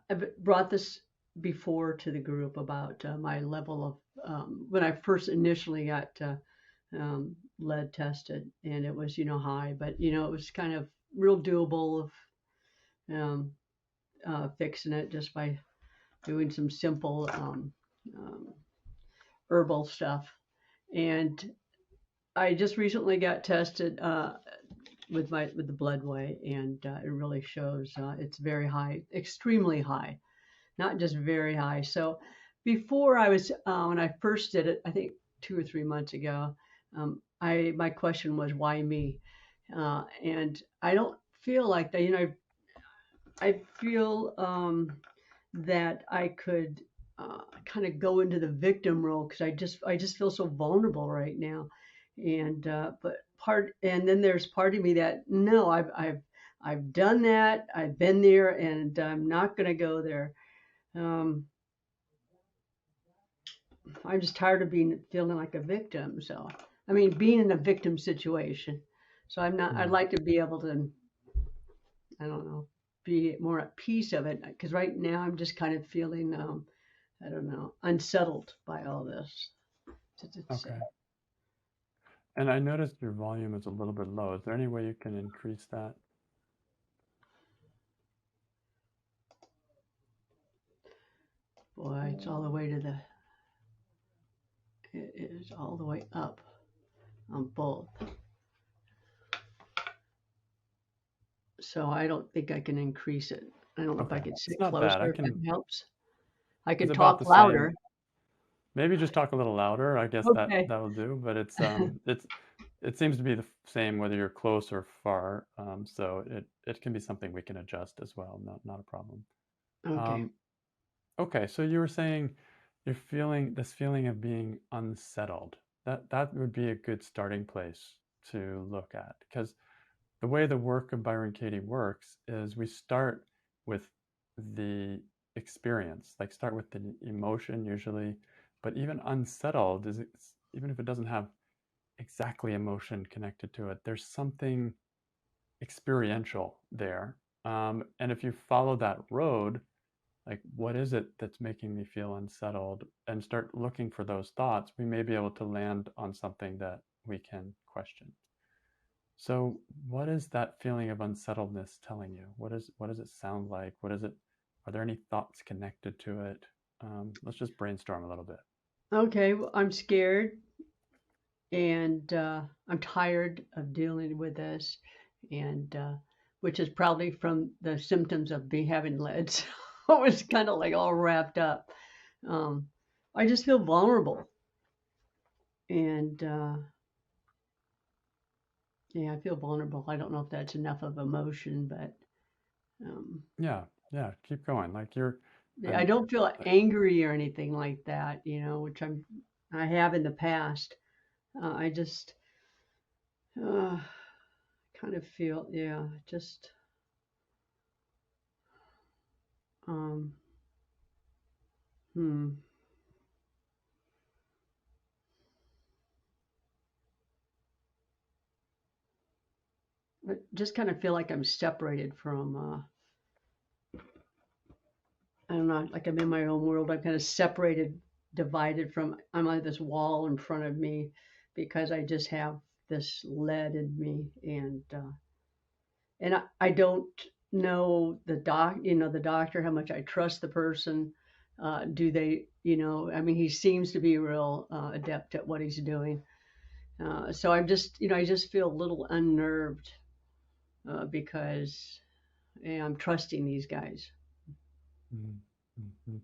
I've brought this before to the group about my level of when I first initially got lead tested, and it was high, but it was kind of real doable of um, fixing it just by doing some simple um, herbal stuff. And I just recently got tested with the blood weight, and it really shows it's very high, extremely high, not just very high. So before I was when I first did it, I think 2 or 3 months ago, my question was why me, and I don't feel like that. I feel that I could kind of go into the victim role because I just feel so vulnerable right now, and and then there's part of me that no, I've done that, I've been there, and I'm not going to go there. Um, I'm just tired of being feeling like a victim. So I mean, being in a victim situation. So I'm not. I'd Mm. like to be able to, I don't know, be more at peace of it because right now I'm just kind of feeling I don't know, unsettled by all this. To say, Okay. And I noticed your volume is a little bit low. Is there any way you can increase that? boy, it's all the way to the. It is all the way up on both. So I don't think I can increase it. I don't know if I Okay. could It's sit not bad. closer I if that can, helps. I it's could about talk the louder. same. Maybe just talk a little louder. I guess that Okay. that will do, but it seems to be the same whether you're close or far. So it can be something we can adjust as well. Not a problem. Okay. Um, okay, so you were saying you're feeling this feeling of being unsettled. That would be a good starting place to look at because the way the work of Byron Katie works is we start with the experience, like start with the emotion usually, but even unsettled is even if it doesn't have exactly emotion connected to it, there's something experiential there. And if you follow that road, like what is it that's making me feel unsettled, and start looking for those thoughts, we may be able to land on something that we can question. So, what is that feeling of unsettledness telling you? What does it sound like? What is it? Are there any thoughts connected to it? Let's just brainstorm a little bit. Okay. Well, I'm scared and I'm tired of dealing with this, and which is probably from the symptoms of me having lead. So it was kind of like all wrapped up. Um, I just feel vulnerable, and yeah, I feel vulnerable. I don't know if that's enough of emotion, but um, Yeah, yeah, keep going. Like you're, yeah, I and don't feel uh, angry or anything like that, which I have in the past. I just uh, kind of feel, yeah, just um, hmm. I just kind of feel like I'm separated from, I don't know, like I'm in my own world. I'm kind of separated, divided from, I'm on this wall in front of me because I just have this lead in me. And I don't know the doctor, how much I trust the person. Do they, I mean, he seems to be real adept at what he's doing. So I'm just, I just feel a little unnerved because I'm trusting these guys. mm, mhm.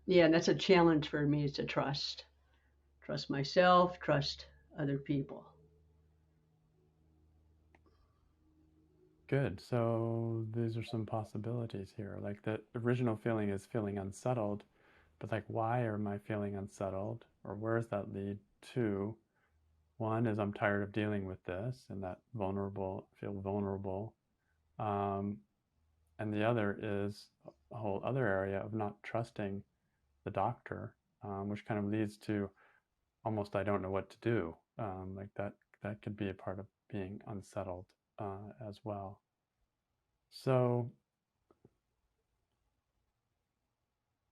Yeah, and that's a challenge for me is to trust myself, trust other people. Good. So these are some possibilities here. Like the original feeling is feeling unsettled, but like why am I feeling unsettled, or where does that lead to? One is I'm tired of dealing with this, and that feel vulnerable. Um, and the other is a whole other area of not trusting the doctor, which kind of leads to almost I don't know what to do. Like that could be a part of being unsettled as well. So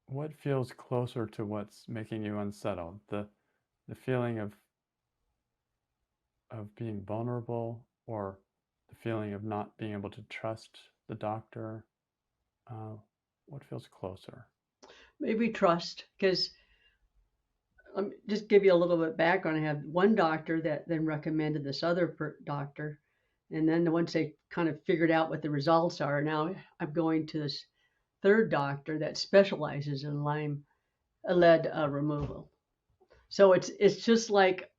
what feels closer to what's making you unsettled? The feeling of being vulnerable, or the feeling of not being able to trust the doctor? Uh, what feels closer? Maybe trust, because let me just give you a little bit background. I have one doctor that then recommended this other doctor, and then once they kind of figured out what the results are, now I'm going to this third doctor that specializes in Lyme lead removal. So it's just like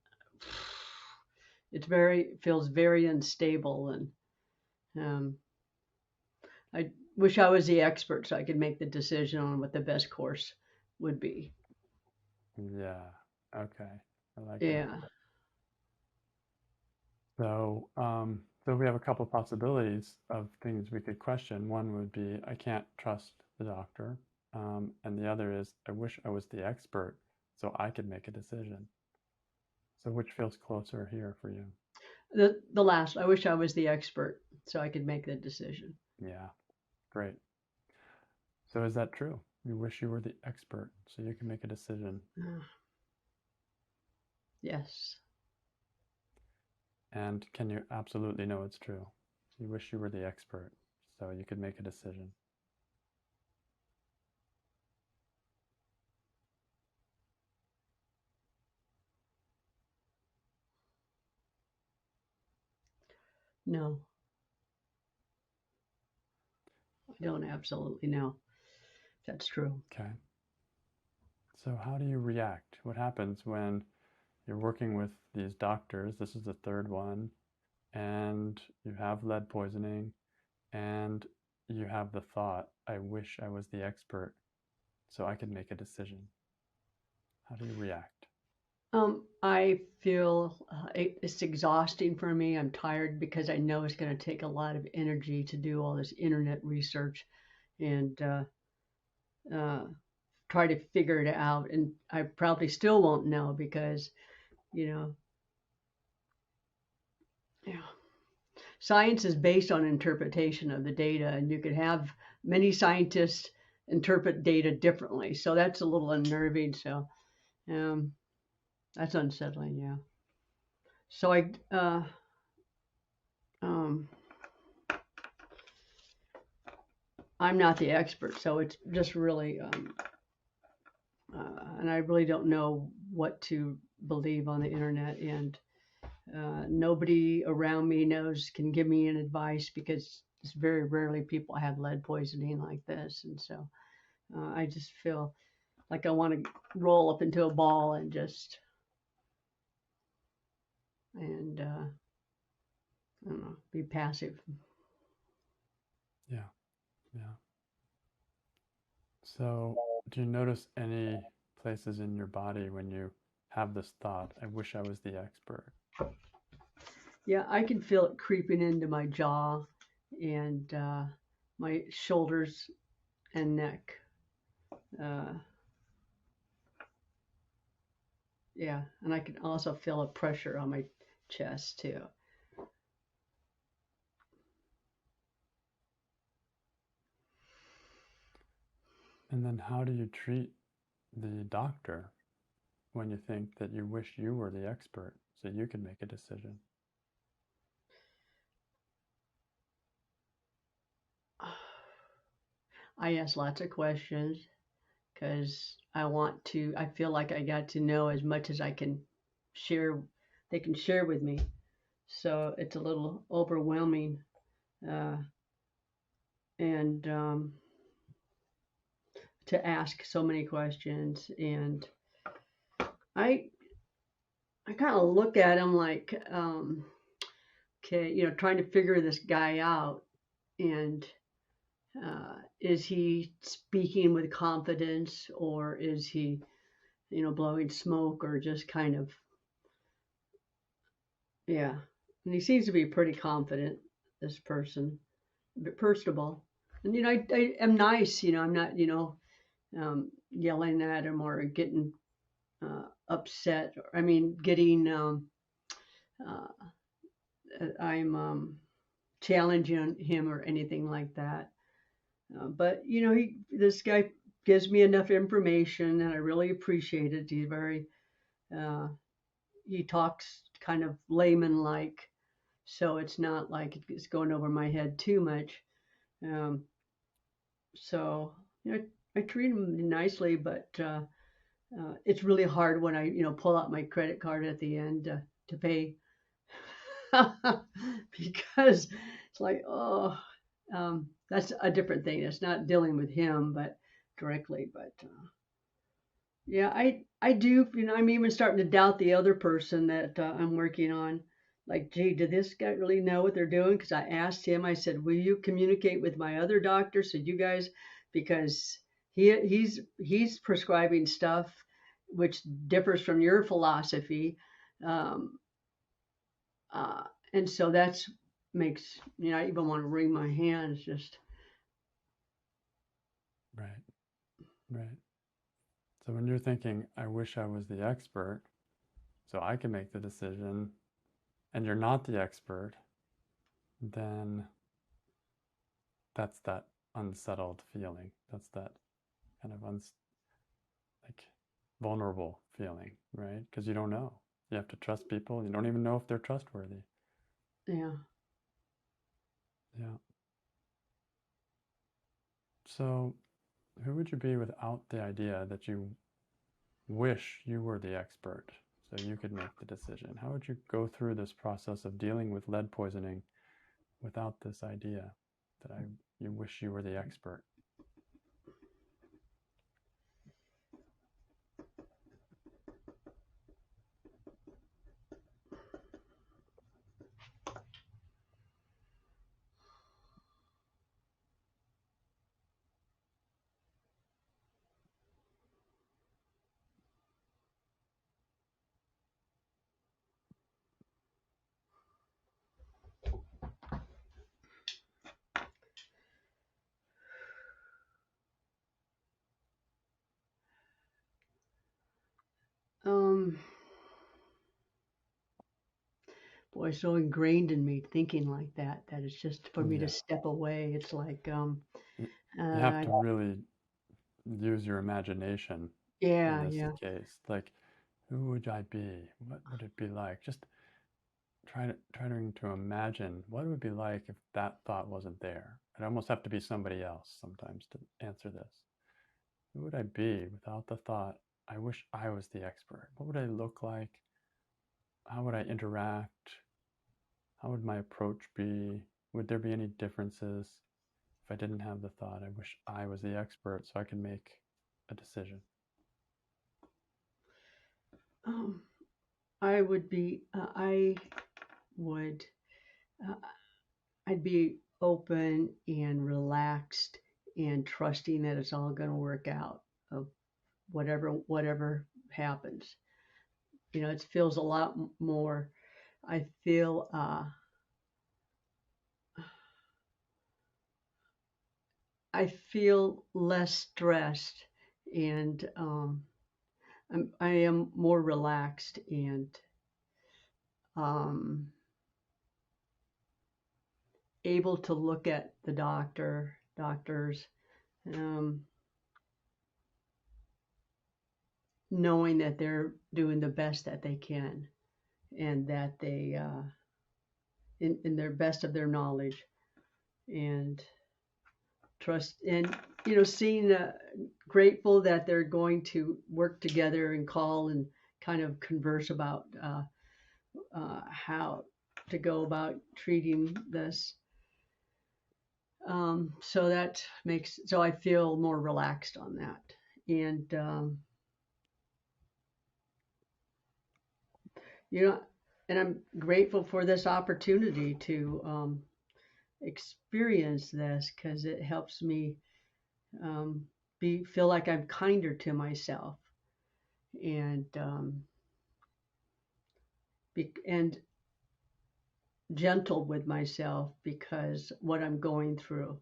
feels very unstable, and um, I wish I was the expert so I could make the decision on what the best course would be. Yeah. Okay. I like it. Yeah. So we have a couple possibilities of things we could question. One would be, I can't trust the doctor. And the other is, I wish I was the expert so I could make a decision. So which feels closer here for you? The last, I wish I was the expert so I could make the decision. Yeah, great. So is that true? You wish you were the expert so you can make a decision. Yes. And can you absolutely know it's true? You wish you were the expert so you could make a decision. No, I don't absolutely know. That's true. Okay. So how do you react? What happens when you're working with these doctors? This is the third one, and you have lead poisoning, and you have the thought, I wish I was the expert so I could make a decision. How do you react? I feel it's exhausting for me. I'm tired because I know it's going to take a lot of energy to do all this internet research and uh, try to figure it out. And I probably still won't know because, you know, yeah, science is based on interpretation of the data, and you could have many scientists interpret data differently. So that's a little unnerving. So um, that's unsettling. Yeah. So um, I'm not the expert, so it's just really, and I really don't know what to believe on the internet, and nobody around me can give me an advice because it's very rarely people have lead poisoning like this, and so I just feel like I want to roll up into a ball and just and I don't know, be passive. Yeah, yeah. So do you notice any places in your body when you have this thought, I wish I was the expert? Yeah, I can feel it creeping into my jaw and my shoulders and neck. Uh, yeah, and I can also feel a pressure on my chest too. And then how do you treat the doctor when you think that you wish you were the expert so you could make a decision? I ask lots of questions because I feel like I got to know as much as I can share, they can share with me. So it's a little overwhelming. Uh, and to ask so many questions. And I, I kind of look at him like, okay, trying to figure this guy out. And is he speaking with confidence, or is he, blowing smoke, or just kind of, yeah. And he seems to be pretty confident, this person, but personable. And, I am nice, I'm not, yelling at him or getting upset. I mean, getting, I'm challenging him or anything like that. But this guy gives me enough information, and I really appreciate it. Uh, he talks kind of layman like, so it's not like it's going over my head too much. Um, so I treat him nicely, but it's really hard when I pull out my credit card at the end to pay because it's like, oh, that's a different thing. It's not dealing with him, but directly. But yeah, I do. I'm even starting to doubt the other person that I'm working on. Like, gee, did this guy really know what they're doing? Because I asked him. I said, "Will you communicate with my other doctor so you guys, because he's prescribing stuff which differs from your philosophy." Um, uh, and so that's makes I even want to wring my hands. Just Right. Right. So when you're thinking, I wish I was the expert, so I can make the decision, and you're not the expert, then that's that unsettled feeling. That's that kind of like vulnerable feeling, right? Because you don't know. You have to trust people. You don't even know if they're trustworthy. yeah. Yeah. So who would you be without the idea that you wish you were the expert so you could make the decision? How would you go through this process of dealing with lead poisoning without this idea that you wish you were the expert? Um, boy, it's so ingrained in me thinking like that it's just for me to Yeah. step away. It's like, You have uh, to really use your imagination in yeah, this yeah. case. Like, who would I be? What would it be like? Just trying to imagine what it would be like if that thought wasn't there. I'd almost have to be somebody else sometimes to answer this. Who would I be without the thought, I wish I was the expert? What would I look like? How would I interact? How would my approach be? Would there be any differences if I didn't have the thought, I wish I was the expert so I can make a decision? Um, I would be, I would, uh, I'd be open and relaxed and trusting that it's all going to work out of whatever happens. It feels a lot more. I feel, I feel less stressed and I am more relaxed and um, able to look at the doctors, um, knowing that they're doing the best that they can and that they, in their best of their knowledge, and trust and seeing grateful that they're going to work together and call and kind of converse about how to go about treating this. So I feel more relaxed on that, and you know, and I'm grateful for this opportunity to experience this because it helps me um, feel like I'm kinder to myself and and gentle with myself because what I'm going through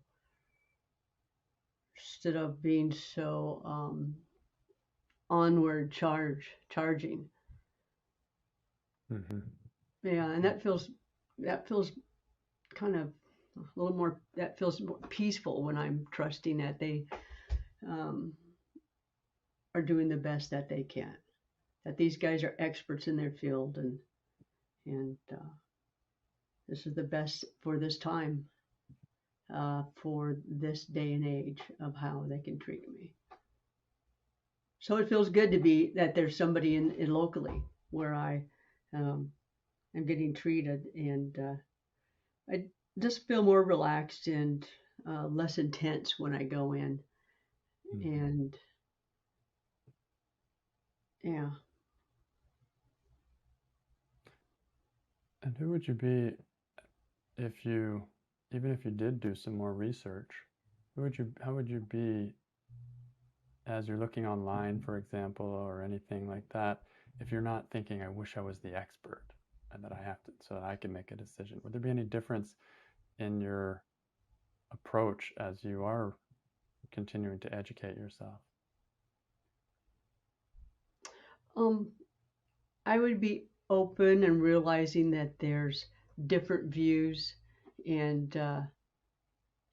instead of being so onward charging. Mm-hmm. Yeah, and that feels kind of a little more, that feels more peaceful when I'm trusting that they um, are doing the best that they can. That these guys are experts in their field, and this is the best for this time, for this day and age of how they can treat me. So it feels good to be that there's somebody in locally where I um, am getting treated, and I just feel more relaxed and less intense when I go in. Mm-hmm. And yeah. And who would you be if you, even if you did do some more research, how would you be as you're looking online, for example, or anything like that, if you're not thinking, I wish I was the expert and that I have to, so that I can make a decision? Would there be any difference in your approach as you are continuing to educate yourself? Um, I would be open and realizing that there's different views, and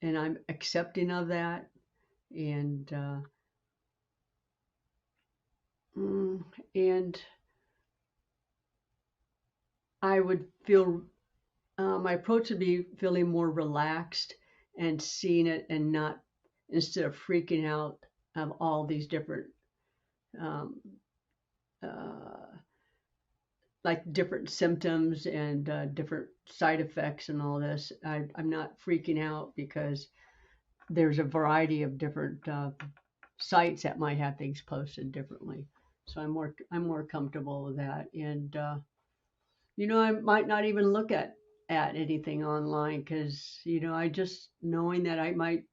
I'm accepting of that, and mm, and I would feel my approach would be feeling more relaxed and seeing it, and not, instead of freaking out of all these different um, uh, like different symptoms and different side effects and all this. I'm not freaking out because there's a variety of different sites that might have things posted differently. So I'm more comfortable with that, and I might not even look at anything online, because I just, knowing that I might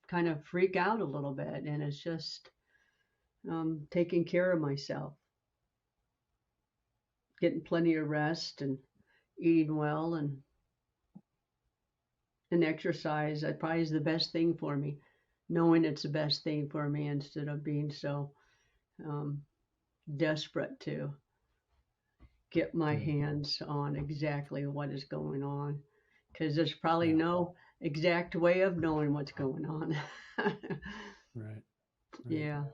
kind of freak out a little bit, and it's just taking care of myself, getting plenty of rest and eating well, and exercise. That probably is the best thing for me, knowing it's the best thing for me, instead of being so um, desperate to get my Mm. hands on exactly what is going on, because there's probably Yeah, no exact way of knowing what's going on. right, right. Yeah,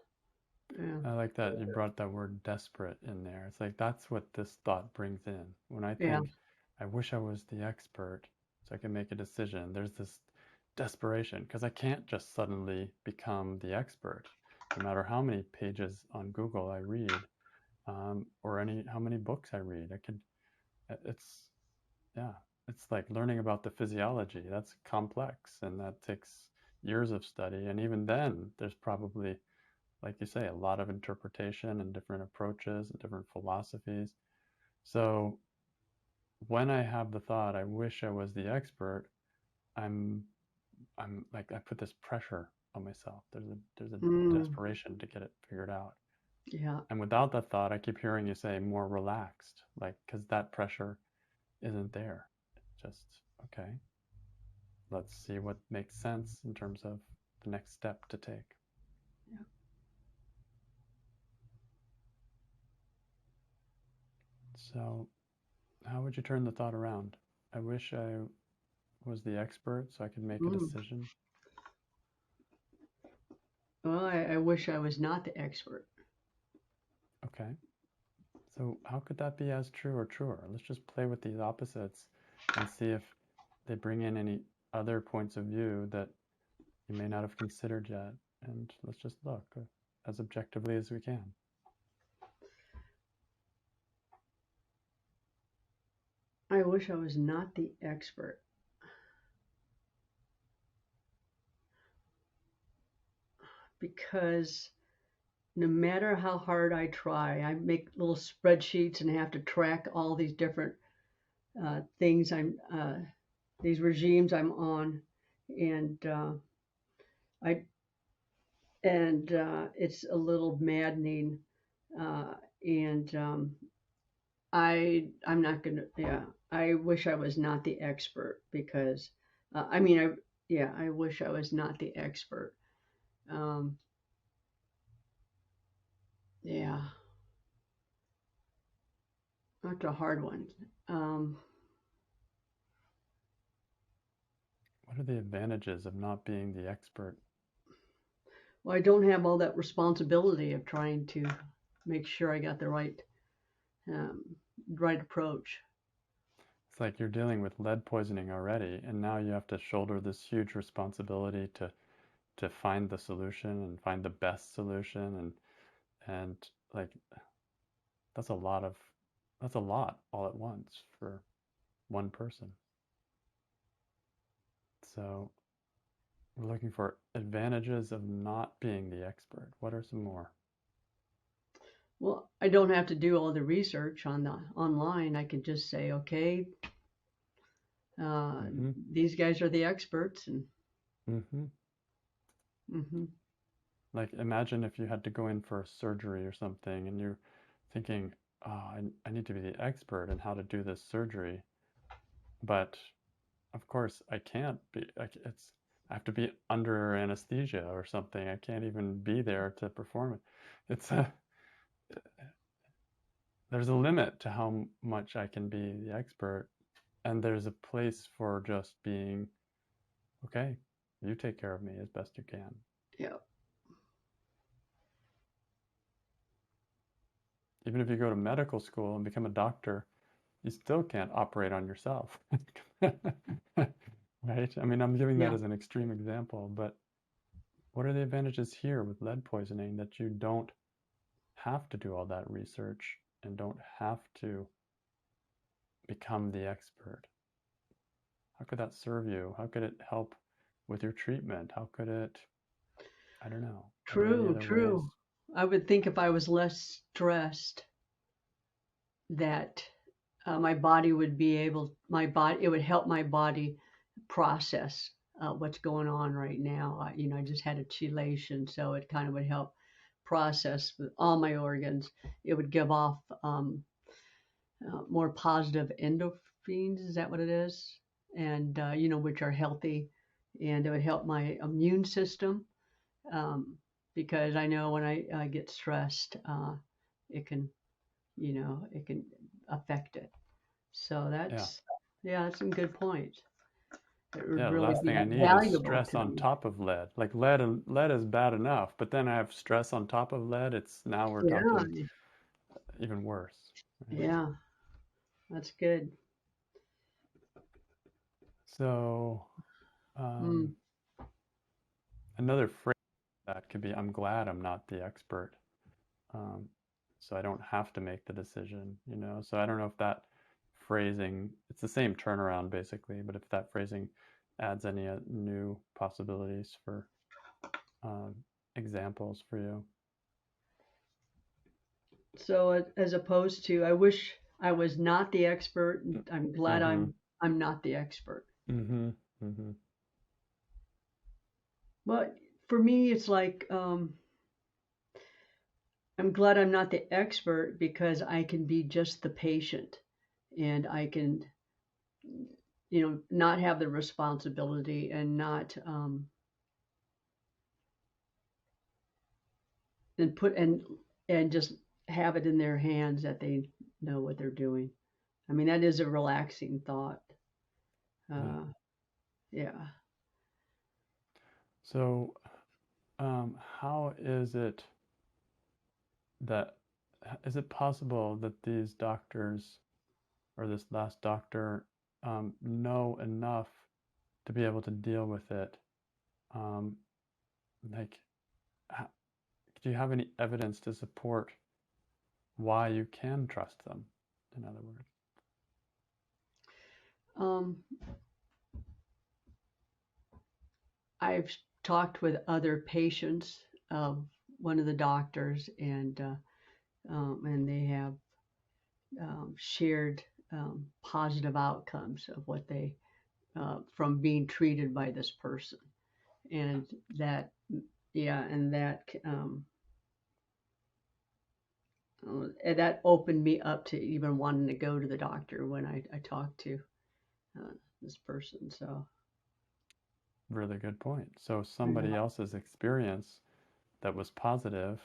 yeah, I like that you brought that word desperate in there. It's like that's what this thought brings in. When I yeah. think, I wish I was the expert so I can make a decision, there's this desperation because I can't just suddenly become the expert, no matter how many pages on Google I read, or how many books I read. It's, yeah, it's like learning about the physiology. That's complex and that takes years of study. And even then, there's probably, like you say, a lot of interpretation and different approaches and different philosophies. So when I have the thought, I wish I was the expert, I'm I'm like I put this pressure on myself. There's a Mm, desperation to get it figured out. yeah. And without that thought, I keep hearing you say more relaxed, like because that pressure isn't there. Just okay, let's see what makes sense in terms of the next step to take. Yeah. So how would you turn the thought around? I wish I was the expert so I could make a Mm. decision. Well, I wish I was not the expert. Okay. So how could that be as true or truer? Let's just play with these opposites and see if they bring in any other points of view that you may not have considered yet. And let's just look as objectively as we can. I wish I was not the expert, because no matter how hard I try, I make little spreadsheets and have to track all these different things these regimes I'm on, and I and it's a little maddening, uh, and I'm not gonna, yeah. I wish I was not the expert, because I mean, I wish I was not the expert. Um, yeah, that's a hard one. Um, what are the advantages of not being the expert? Well, I don't have all that responsibility of trying to make sure I got the um, right approach. It's like you're dealing with lead poisoning already, and now you have to shoulder this huge responsibility to find the solution and find the best solution, and like that's a lot of that's a lot all at once for one person. So we're looking for advantages of not being the expert. What are some more? Well, I don't have to do all the research on the online. I can just say, okay, uh, Mm-hmm. these guys are the experts, and Mm-hmm. hmm Like imagine if you had to go in for a surgery or something and you're thinking, oh, I need to be the expert in how to do this surgery. But of course I can't be, I have to be under anesthesia or something. I can't even be there to perform it. It's a, there's a limit to how much I can be the expert. And there's a place for just being, okay, you take care of me as best you can. yeah, Even if you go to medical school and become a doctor, you still can't operate on yourself. Right? I mean, I'm giving that yeah. as an extreme example, but what are the advantages here with lead poisoning that you don't have to do all that research and don't have to become the expert? How could that serve you? How could it help with your treatment? How could it, I don't know, are there any True, other ways? true. I would think if I was less stressed, that my body would be able, my body, it would help my body process what's going on right now. I just had a chelation, so it kind of would help process with all my organs. It would give off more positive endorphins. Is that what it is? And which are healthy, and it would help my immune system um, because I know when I get stressed, it can, it can affect it. So Yeah. yeah, that's some good points. It would Yeah, the really last thing be I need is valuable stress to on me. top of lead. Like lead is bad enough, but then I have stress on top of lead. It's now we're talking Yeah, even worse, right? yeah, that's good. So, Mm. um, another phrase that could be, I'm glad I'm not the expert. Um, so I don't have to make the decision, you know? So I don't know if that phrasing, it's the same turnaround basically, but if that phrasing adds any new possibilities for um, examples for you. So as opposed to, I wish I was not the expert. And I'm glad Mm-hmm. I'm not the expert. Mm-hmm. Mm-hmm. But for me, it's like I'm glad I'm not the expert because I can be just the patient, and I can, not have the responsibility and not and put and just have it in their hands that they know what they're doing. I mean, that is a relaxing thought. Yeah. Uh, yeah. So, how is it that is it possible that these doctors or this last doctor know enough to be able to deal with it? Um, like, do you have any evidence to support why you can trust them? In other words. Um, I've talked with other patients of one of the doctors, and they have shared positive outcomes of what they from being treated by this person, and that yeah, and that opened me up to even wanting to go to the doctor when I talked to this person. So Really good point. So yeah, somebody else's experience that was positive,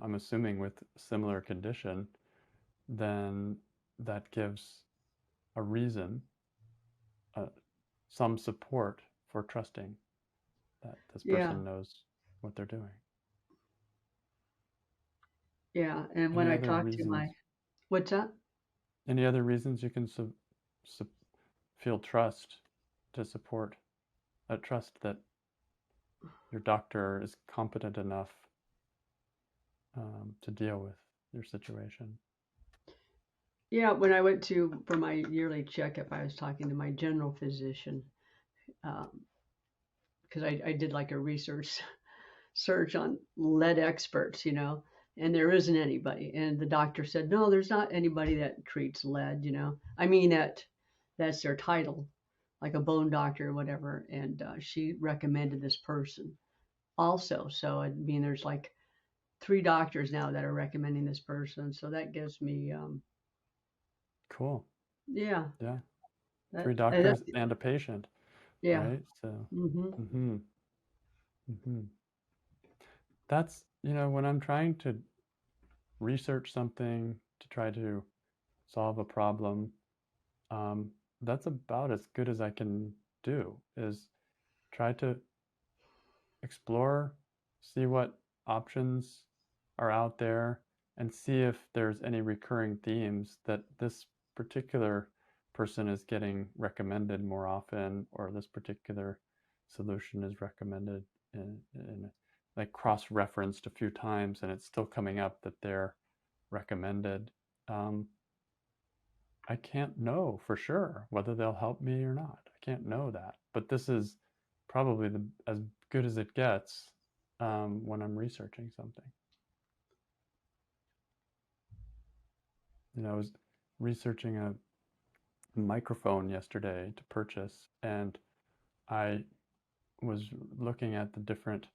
I'm assuming with similar condition, then that gives a reason, uh, some support for trusting that this Yeah. person knows what they're doing. Yeah. And when Any I other talk to reasons? what's that? Any other reasons you can feel trust to support a trust that your doctor is competent enough to deal with your situation? Yeah. When I went for my yearly checkup, I was talking to my general physician because I did like a research search on lead experts, and there isn't anybody. And the doctor said, no, there's not anybody that treats lead. I mean, that's their title, like a bone doctor or whatever. And she recommended this person also. So, I mean, there's like 3 doctors now that are recommending this person. So that gives me, Cool. yeah, Yeah. that, 3 that's, doctors and a patient, yeah. right? So, Hmm. mm-hmm, mm-hmm. That's, when I'm trying to research something to try to solve a problem, um, that's about as good as I can do, is try to explore, see what options are out there, and see if there's any recurring themes that this particular person is getting recommended more often, or this particular solution is recommended in like cross-referenced a few times, and it's still coming up that they're recommended. Um, I can't know for sure whether they'll help me or not. I can't know that. But this is probably as good as it gets when I'm researching something. I was researching a microphone yesterday to purchase, and I was looking at the different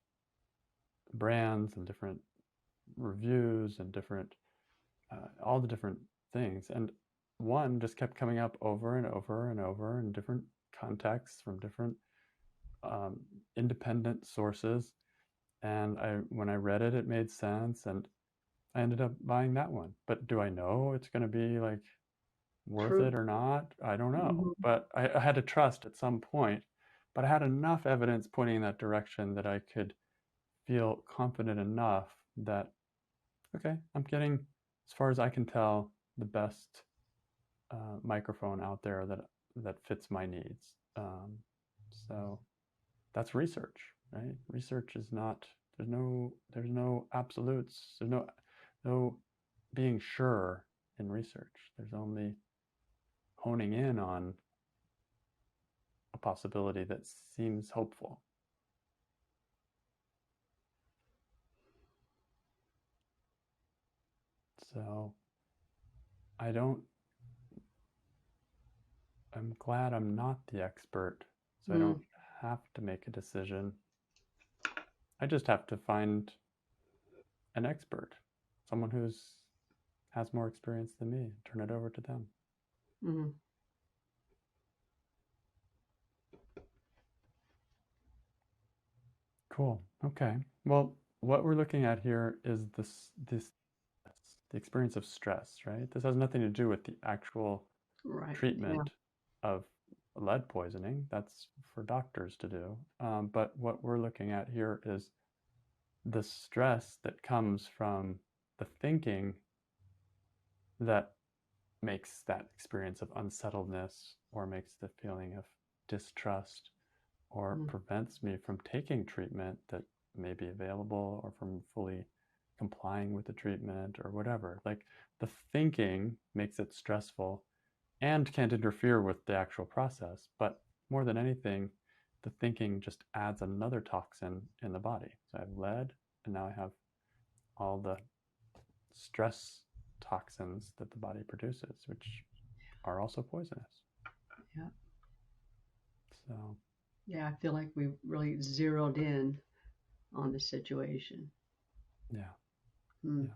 brands and different reviews and different all the different things, and one just kept coming up over and over and over in different contexts from different um, independent sources. And when I read it, it made sense, and I ended up buying that one. But do I know it's going to be like worth True. it or not? I don't know. Hmm. But I had to trust at some point. But I had enough evidence pointing in that direction that I could feel confident enough that, okay, I'm getting, as far as I can tell, the best microphone out there that fits my needs. So that's research, right? Research is not, there's no absolutes. There's no being sure in research. There's only honing in on a possibility that seems hopeful. So I don't, I'm glad I'm not the expert, so I don't Mm. have to make a decision. I just have to find an expert, someone who's has more experience than me, turn it over to them. Hmm. Cool. Okay. Well, what we're looking at here is this the experience of stress, right? This has nothing to do with the actual Right. Yeah. treatment of lead poisoning. That's for doctors to do. But what we're looking at here is the stress that comes from the thinking that makes that experience of unsettledness, or makes the feeling of distrust, or Mm. prevents me from taking treatment that may be available, or from fully complying with the treatment, or whatever. Like, the thinking makes it stressful and can't interfere with the actual process. But more than anything, the thinking just adds another toxin in the body. So I have lead, and now I have all the stress toxins that the body produces, which are also poisonous. Yeah. So, Yeah. I feel like we really zeroed in on the situation. yeah, Mm. yeah.